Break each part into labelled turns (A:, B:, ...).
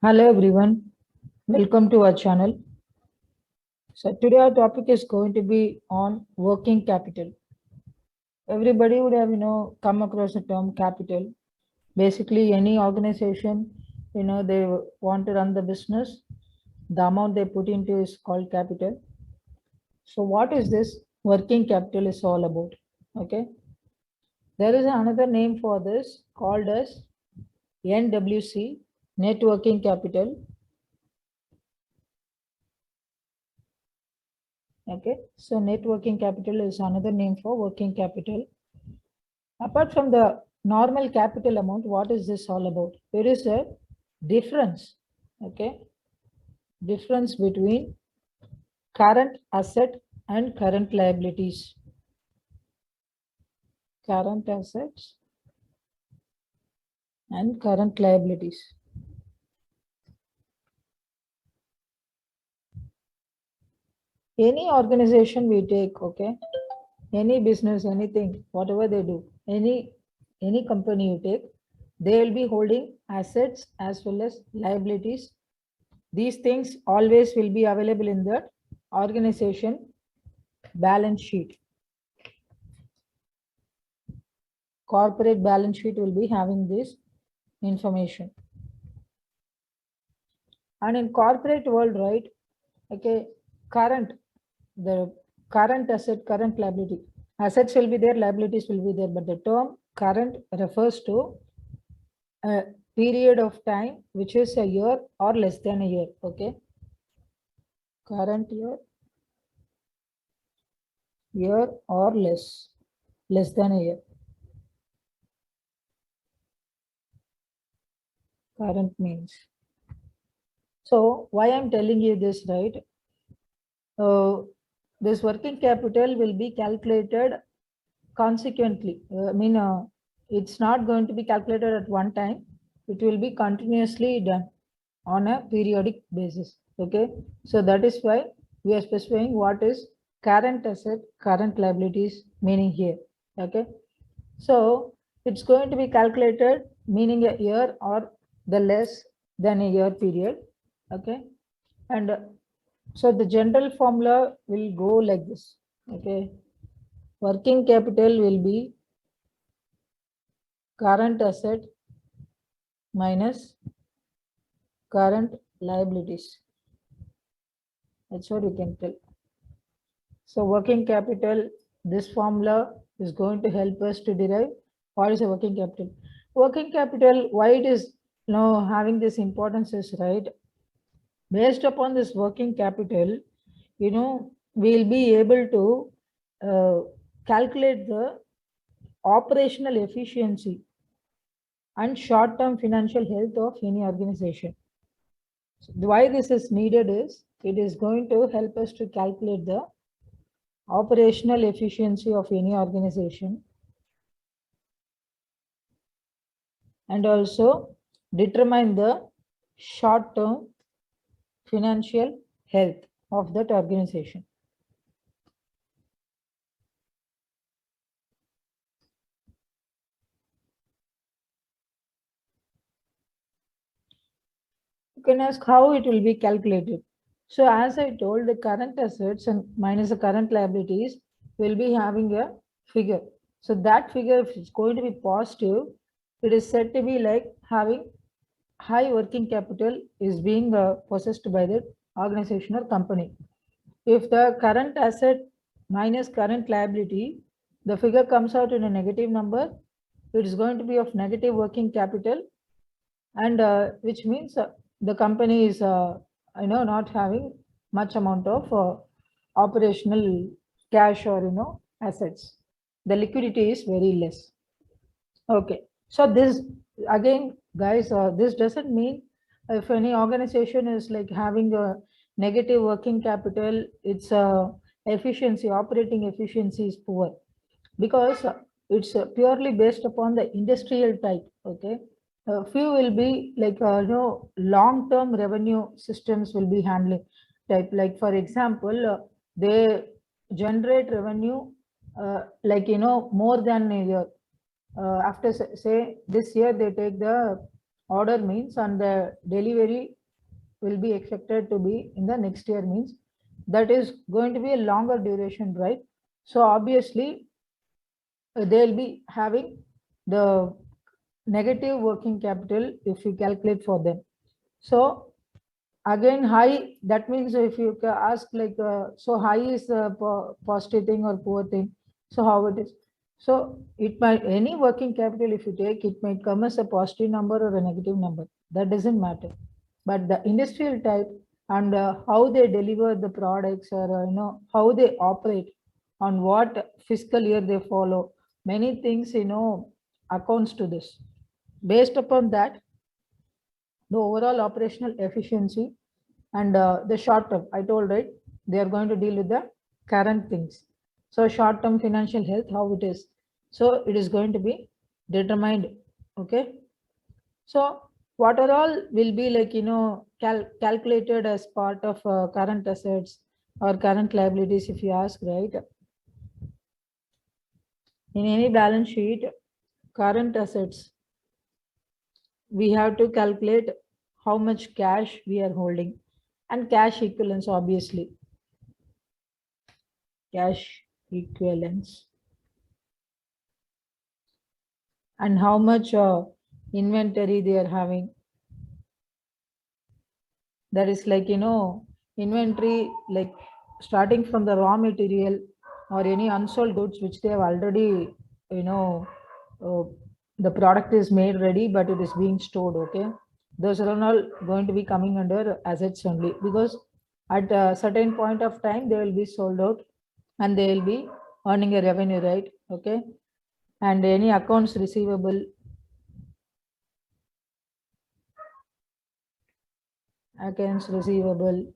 A: Hello everyone, welcome to our channel. So today our topic is going to be on working capital. Everybody would have come across the term capital. Basically any organization they want to run the business, the amount they put into is called capital. So what is this working capital is all about? Okay, there is another name for this called as NWC, net working capital. Okay, so net working capital is another name for working capital. Apart from the normal capital amount, what is this all about? There is a difference, okay, difference between current asset and current liabilities. Current assets and current liabilities. Any organization we take, okay, any business, anything, whatever they do, any company you take, they will be holding assets as well as liabilities. These things always will be available in the organization balance sheet. Corporate balance sheet will be having this information. And in corporate world, right, okay, the current asset, current liability. Assets will be there, liabilities will be there, but the term current refers to a period of time which is a year or less than a year. Okay, current year or less than a year. Current means. So why I'm telling you this, right? This working capital will be calculated consequently. It's not going to be calculated at one time. It will be continuously done on a periodic basis. Okay, so that is why we are specifying what is current asset, current liabilities meaning here. Okay, so it's going to be calculated meaning a year or the less than a year period. Okay, and so the general formula will go like this. Okay, working capital will be current asset minus current liabilities. That's what you can tell. So working capital, this formula is going to help us to derive what is a working capital. Working capital, why it is having this importance is, right, based upon this working capital, we'll be able to calculate the operational efficiency and short-term financial health of any organization. So why this is needed is, it is going to help us to calculate the operational efficiency of any organization and also determine the short-term financial health of that organization. You can ask how it will be calculated. So as I told, the current assets and minus the current liabilities will be having a figure. So that figure, if it's going to be positive, it is said to be like having high working capital is being possessed by the organization or company. If the current asset minus current liability, the figure comes out in a negative number, it is going to be of negative working capital, and which means the company is not having much amount of operational cash or assets. The liquidity is very less. Okay, so this again, guys, this doesn't mean if any organization is like having a negative working capital, its efficiency, operating efficiency is poor, because it's purely based upon the industrial type. Okay, few will be like long-term revenue systems will be handling type. Like for example, they generate revenue more than a year. After say this year they take the order means, and the delivery will be expected to be in the next year means, that is going to be a longer duration, right? So obviously they'll be having the negative working capital if you calculate for them. So again, high, that means if you ask like, so high is a positive thing or poor thing, so how it is? So it might, any working capital if you take, it might come as a positive number or a negative number, that doesn't matter. But the industrial type and how they deliver the products, or how they operate, on what fiscal year they follow, many things accounts to this. Based upon that, the overall operational efficiency and the short term, I told, right, they are going to deal with the current things. So short term financial health, how it is, so it is going to be determined. Okay, so what are all will be like calculated as part of current assets or current liabilities, if you ask, right? In any balance sheet, current assets, we have to calculate how much cash we are holding, and cash equivalents, obviously cash equivalents, and how much inventory they are having. That is like inventory, like starting from the raw material or any unsold goods which they have already, you know uh, the product is made ready but it is being stored. Okay, those are all going to be coming under assets only, because at a certain point of time they will be sold out and they will be earning a revenue, right? Okay, and any accounts receivable, accounts receivable,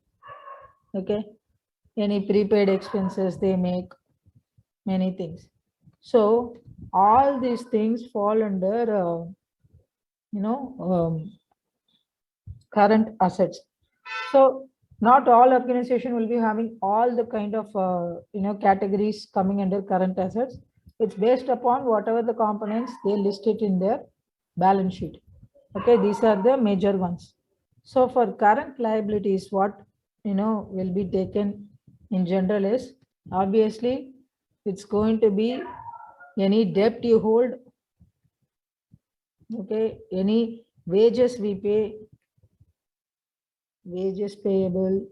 A: okay, any prepaid expenses they make, many things. So all these things fall under you know um, current assets. So not all organization will be having all the kind of categories coming under current assets. It's based upon whatever the components they list it in their balance sheet. Okay, these are the major ones. So for current liabilities, what will be taken in general is, obviously it's going to be any debt you hold, okay, any wages we pay, wages payable,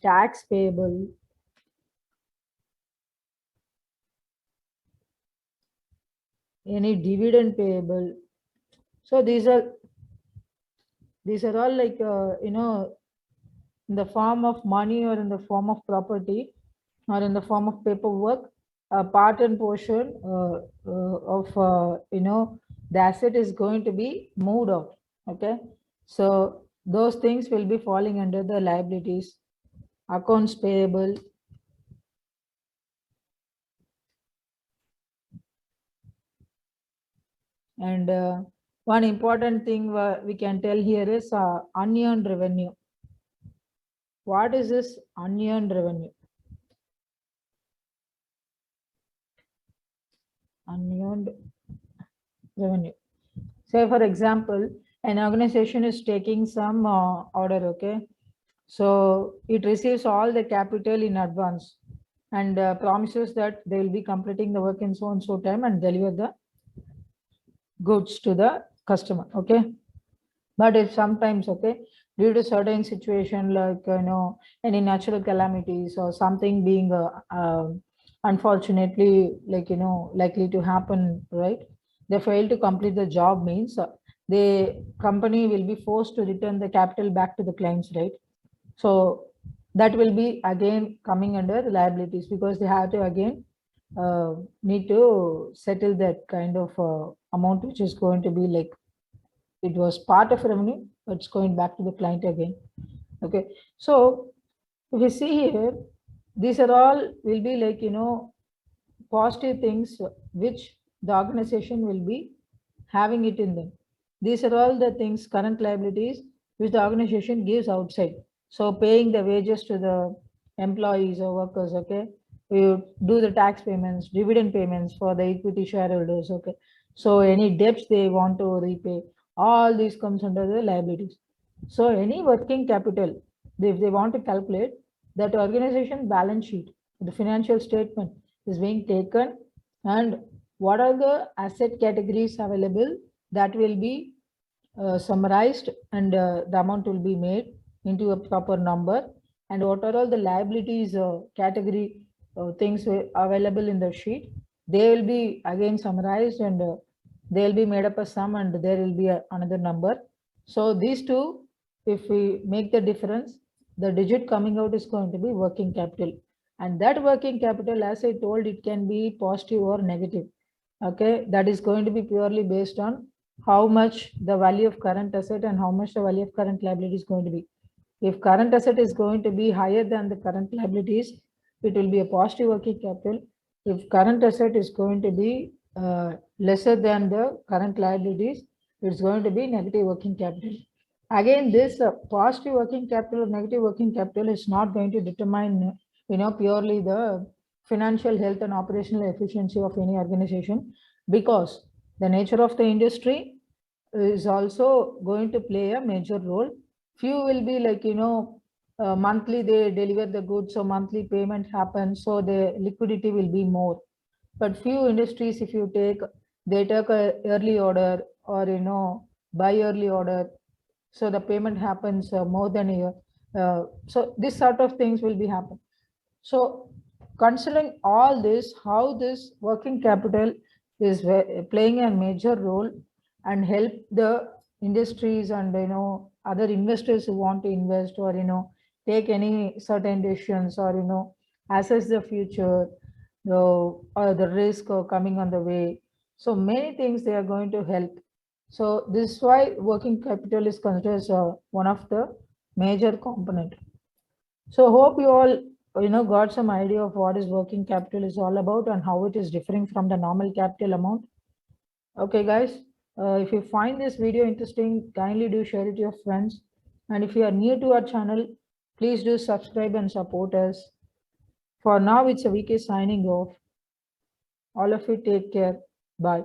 A: tax payable, any dividend payable. So these are all like in the form of money or in the form of property or in the form of paperwork, a part and portion of the asset is going to be moved out. Okay, so those things will be falling under the liabilities. Accounts payable, and one important thing we can tell here is unearned revenue. What is this unearned revenue? Unearned revenue. Say for example, an organization is taking some order, okay? So it receives all the capital in advance and promises that they will be completing the work in so and so time and deliver the goods to the customer, okay? But if sometimes, okay, due to certain situation like any natural calamities or something being unfortunately like likely to happen, right? They fail to complete the job means the company will be forced to return the capital back to the clients, right? So that will be again coming under liabilities, because they have to again need to settle that kind of amount which is going to be like, it was part of revenue, but it's going back to the client again. Okay, so if you see here, these are all will be like positive things which the organization will be having it in them. These are all the things, current liabilities, which the organization gives outside. So paying the wages to the employees or workers, okay, you do the tax payments, dividend payments for the equity shareholders, okay. So any debts they want to repay, all these comes under the liabilities. So any working capital, if they want to calculate that organization balance sheet, the financial statement is being taken, and what are the asset categories available, that will be summarized, and the amount will be made into a proper number, and what are all the liabilities category things available in the sheet, they will be again summarized, and they will be made up a sum, and there will be another number. So these two, if we make the difference, the digit coming out is going to be working capital. And that working capital, as I told, it can be positive or negative. Okay, that is going to be purely based on how much the value of current asset and how much the value of current liability is going to be. If current asset is going to be higher than the current liabilities, it will be a positive working capital. If current asset is going to be lesser than the current liabilities, it's going to be negative working capital. Again, this positive working capital or negative working capital is not going to determine, purely the financial health and operational efficiency of any organization, because the nature of the industry is also going to play a major role. Few will be like, monthly they deliver the goods, so monthly payment happens, so the liquidity will be more. But few industries, if you take, they take a early order, or buy early order, so the payment happens more than a year. So this sort of things will be happen. So considering all this, how this working capital is playing a major role and help the industries and other investors who want to invest, or take any certain decisions, or assess the future, or the risk coming on the way. So many things they are going to help. So this is why working capital is considered as one of the major component. So hope you all got some idea of what is working capital is all about and how it is differing from the normal capital amount. Okay, guys, if you find this video interesting, kindly do share it to your friends. And if you are new to our channel, please do subscribe and support us. For now, it's a VK signing off. All of you take care. Bye.